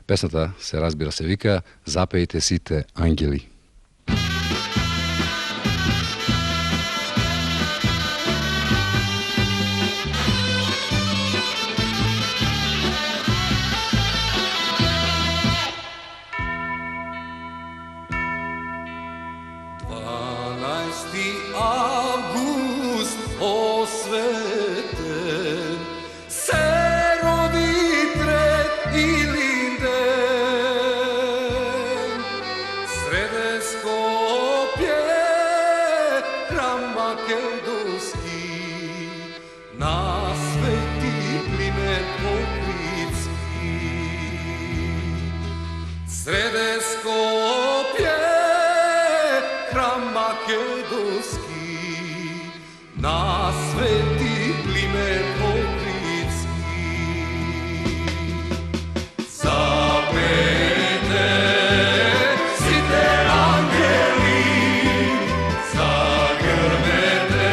Песната се разбира се вика "Запејте сите ангели". Август осветен, се роди трет илинден, среде Скопје, храм македонски, на свети Климент Охридски. Среде Скопје, храм македонски, на свети Климент Охридски. Запејте сите ангели, загрмете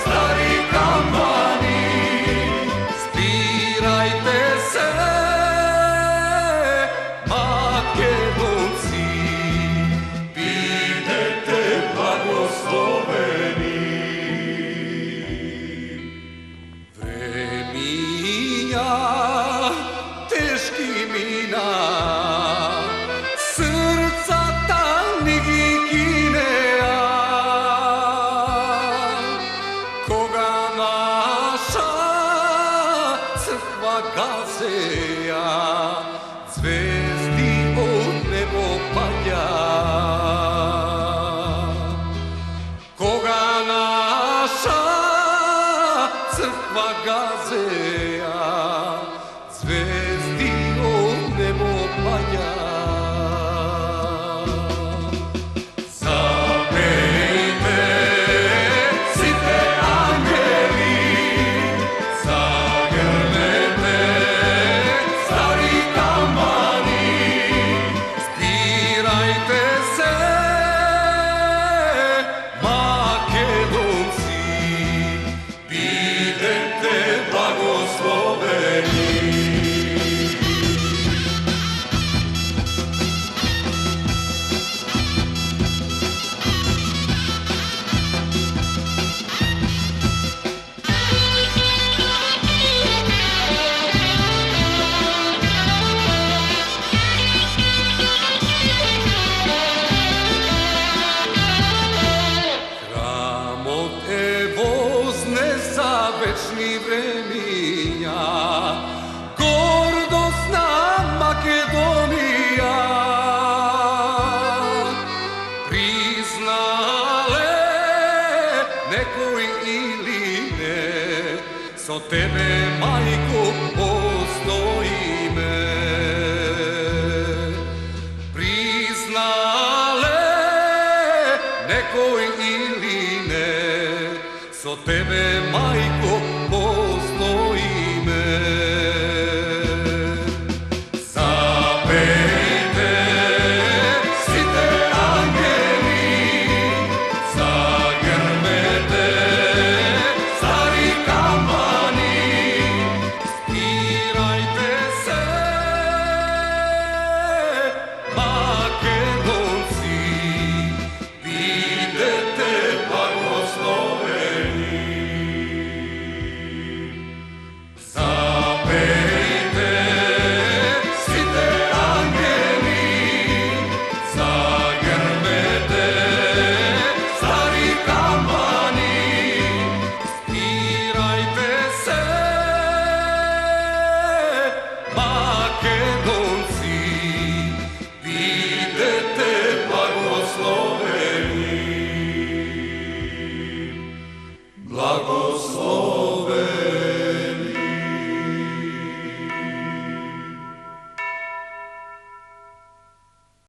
стари камбани, спирајте се македонци, бидете благословени. Времиња тешки мина, срцата ни ги кинеа, кога наша црква газеа, звезди од небо паѓа. Кога наша црква газеа, звезди од небо паѓа. Запејте сите ангели, загрмете стари камбани, спирајте се македонци, бидете благословени. Храмот е вознеса вечни времиња, гордост на Македонија. Признале некој или не, со тебе, мајко, постоиме. Признале некој или не, со тебе,